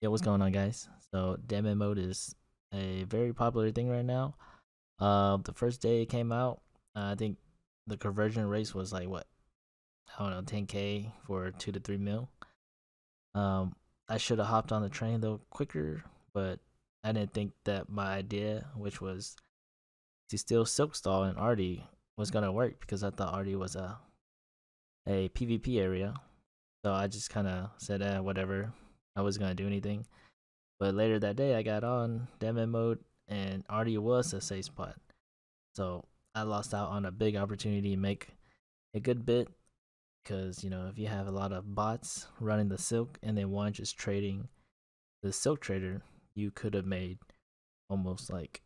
Yeah, what's going on, guys? So, DMM mode is a very popular thing right now. The first day it came out, I think the conversion rates was like what, I don't know, 10K for 2 to 3 mil. Um, I should have hopped on the train though quicker, but I didn't think that my idea, which was to steal Silkstall and Artie, was gonna work because I thought Artie was a PvP area. So I just kind of said, whatever. I wasn't gonna do anything. But later that day, I got on demo mode and already was a safe spot. So I lost out on a big opportunity to make a good bit because, if you have a lot of bots running the silk and then one just trading the silk trader, you could have made almost like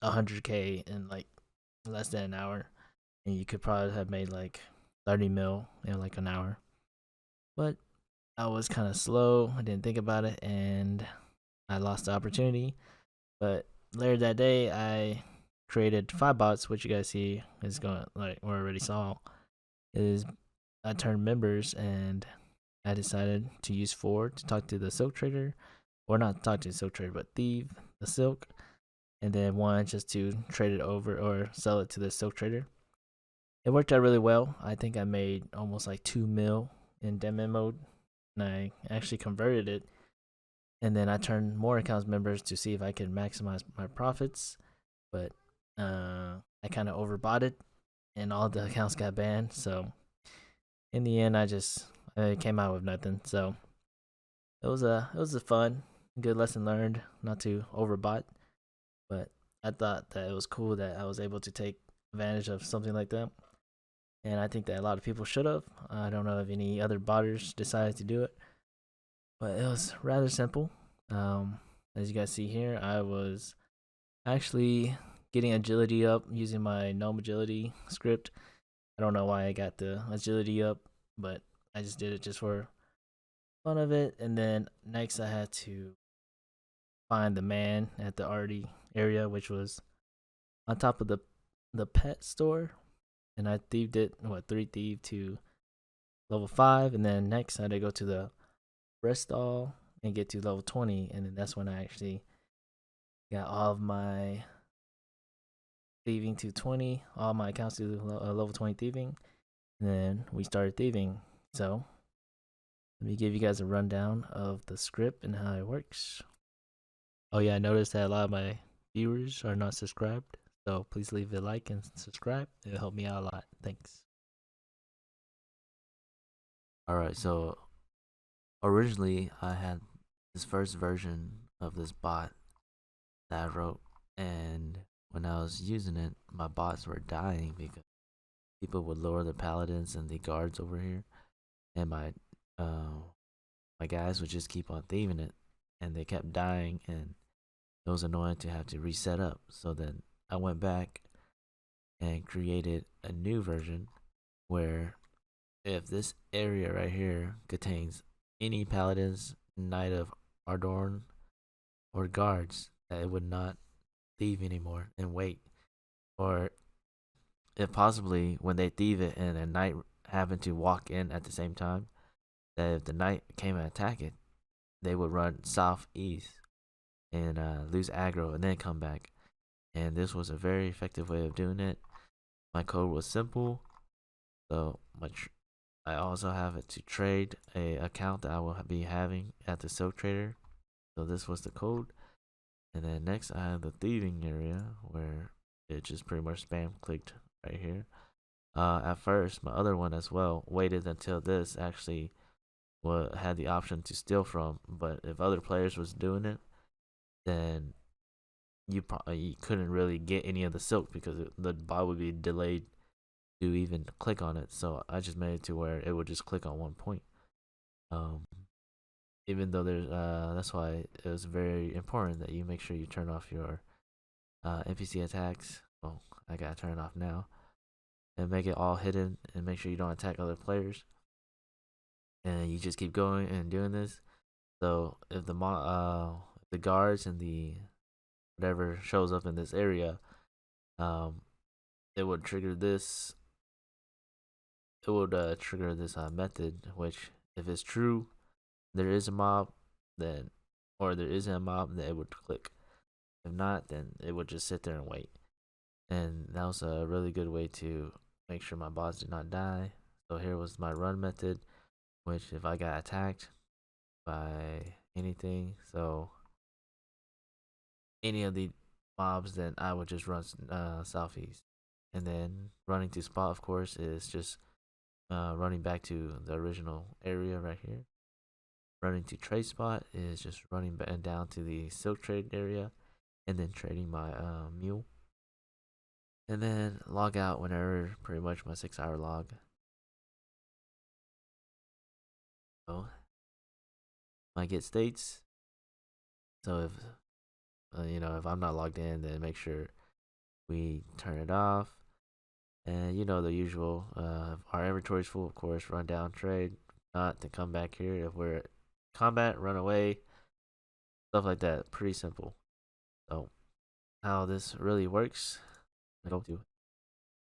100K in like less than an hour. And you could probably have made like 30 mil in like an hour. But I was kind of slow. I didn't think about it and I lost the opportunity. But later that day, I created 5 bots, which you guys see is going like or already saw. Is I turned members and I decided to use 4 to talk to the silk trader, or not talk to the silk trader, but thieve the silk, and then 1 just to trade it over or sell it to the silk trader. It worked out really well. I think I made almost like 2 mil in demo mode, and I actually converted it. And then I turned more accounts members to see if I could maximize my profits, but I kind of overbought it, and all the accounts got banned. So in the end, I came out with nothing. So it was a fun, good lesson learned not to overbot. But I thought that it was cool that I was able to take advantage of something like that, and I think that a lot of people should have. I don't know if any other botters decided to do it, but it was rather simple. As you guys see here, I was actually getting agility up using my gnome agility script. I don't know why I got the agility up, but I just did it just for fun of it. And then next I had to find the man at the arty area, which was on top of the pet store. And I thieved it, 3 thieve to level 5. And then next I had to go to the rest stall and get to level 20. And then that's when I actually got all of my thieving to 20, all my accounts to level 20 thieving. And then we started thieving. So let me give you guys a rundown of the script and how it works. Oh yeah, I noticed that a lot of my viewers are not subscribed. So please leave a like and subscribe. It'll help me out a lot. Thanks. Alright, so originally I had this first version of this bot that I wrote, and when I was using it, my bots were dying because people would lower the paladins and the guards over here, and my guys would just keep on thieving it, and they kept dying, and it was annoying to have to reset up. So then I went back and created a new version where if this area right here contains any paladins, knight of Ardorn, or guards, that it would not thieve anymore and wait. Or if possibly when they thieve it and a knight happened to walk in at the same time, that if the knight came and attack it, they would run southeast and lose aggro and then come back. And this was a very effective way of doing it. My code was simple, so I also have it to trade a account that I will be having at the silk trader. So this was the code. And then next I have the thieving area where it just pretty much spam clicked right here. At first, my other one as well waited until this actually had the option to steal from. But if other players was doing it, then you couldn't really get any of the silk because the bot would be delayed to even click on it. So I just made it to where it would just click on one point. Um, Even though that's why it was very important that you make sure you turn off your NPC attacks. Well, I gotta turn it off now and make it all hidden and make sure you don't attack other players. And you just keep going and doing this. So if the guards and the whatever shows up in this area, um, it would trigger this. It would trigger this method, which if it's true, there is a mob, then or there isn't a mob, then it would click. If not, then it would just sit there and wait. And that was a really good way to make sure my bots did not die. So here was my run method, which if I got attacked by anything, so any of the mobs, then I would just run southeast. And then running to spot, of course, is just running back to the original area right here. Running to trade spot is just running back down to the silk trade area and then trading my mule. And then log out whenever, pretty much my 6-hour log. So I get states. So if if I'm not logged in, then make sure we turn it off. And the usual. Our inventory's full, of course. Run down, trade. Not to come back here. If we're at combat, run away. Stuff like that. Pretty simple. So how this really works, I go to.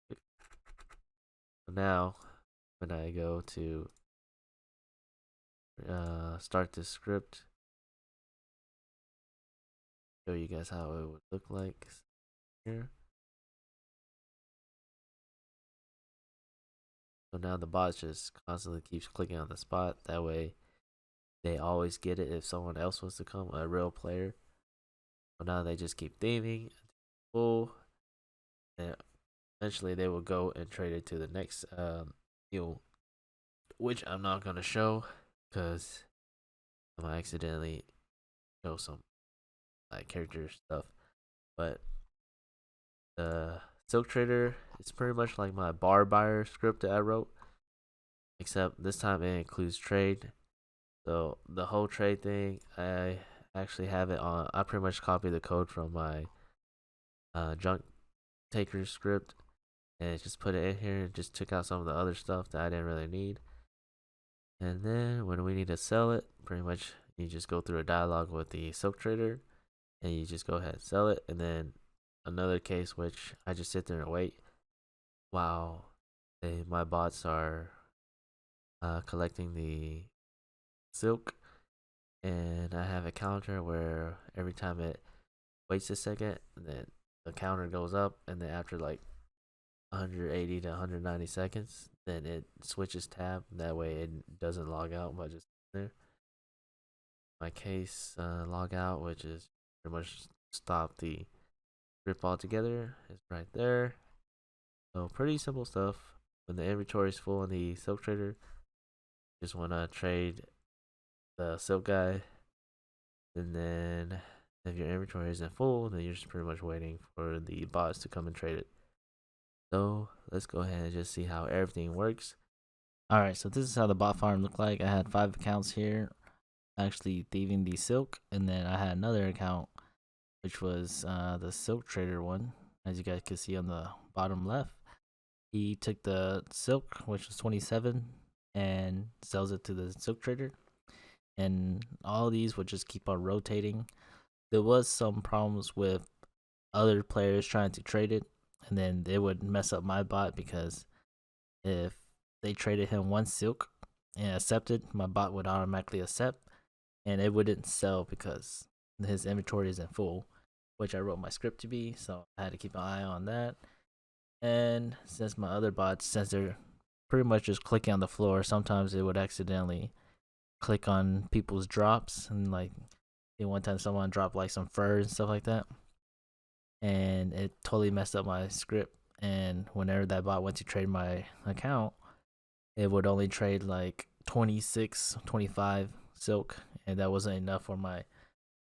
So now when I go to start this script, show you guys how it would look like here. So now the bot just constantly keeps clicking on the spot. That way they always get it if someone else was to come, a real player. So now they just keep theming full. And eventually they will go and trade it to the next mule, which I'm not going to show because I might accidentally show some like character stuff. But the Silk Trader is pretty much like my bar buyer script that I wrote, except this time it includes trade. So the whole trade thing, I actually have it on. I pretty much copied the code from my junk taker script and just put it in here and just took out some of the other stuff that I didn't really need. And then when we need to sell it, pretty much you just go through a dialogue with the Silk Trader and you just go ahead and sell it. And then another case which I just sit there and wait while my bots are collecting the silk, and I have a counter where every time it waits a second, then the counter goes up, and then after like 180 to 190 seconds, then it switches tab. That way it doesn't log out by just there. My case log out, which is pretty much stop the script altogether, is right there. So pretty simple stuff. When the inventory is full in the silk trader, just want to trade the silk guy, and then if your inventory isn't full, then you're just pretty much waiting for the bots to come and trade it. So let's go ahead and just see how everything works. Alright, so this is how the bot farm looked like. I had 5 accounts here actually thieving the silk, and then I had another account which was the silk trader one, as you guys can see on the bottom left. He took the silk, which was 27, and sells it to the silk trader, and all these would just keep on rotating. There was some problems with other players trying to trade it, and then they would mess up my bot because if they traded him one silk and accepted, my bot would automatically accept, and it wouldn't sell because his inventory isn't full, which I wrote my script to be, so I had to keep an eye on that. And since my other bots, since they're pretty much just clicking on the floor, sometimes it would accidentally click on people's drops, and like one time someone dropped like some fur and stuff like that, and it totally messed up my script. And whenever that bot went to trade my account, it would only trade like 26, 25 silk, and that wasn't enough for my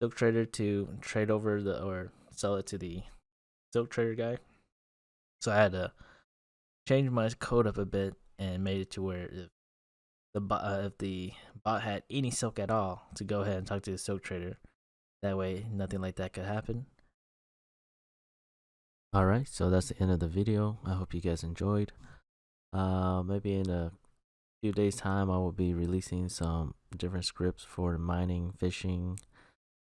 silk trader to trade over or sell it to the silk trader guy. So I had to change my code up a bit and made it to where if the bot had any silk at all, to go ahead and talk to the silk trader. That way nothing like that could happen. Alright, so that's the end of the video. I hope you guys enjoyed. Maybe in a few days time I will be releasing some different scripts for mining, fishing,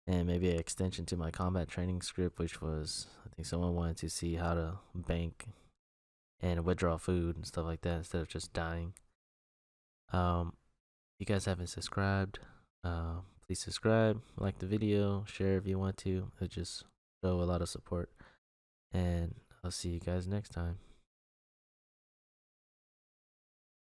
and maybe an extension to my combat training script, which was, I think someone wanted to see how to bank and withdraw food and stuff like that instead of just dying. If you guys haven't subscribed, please subscribe, like the video, share if you want to. It just show a lot of support. And I'll see you guys next time.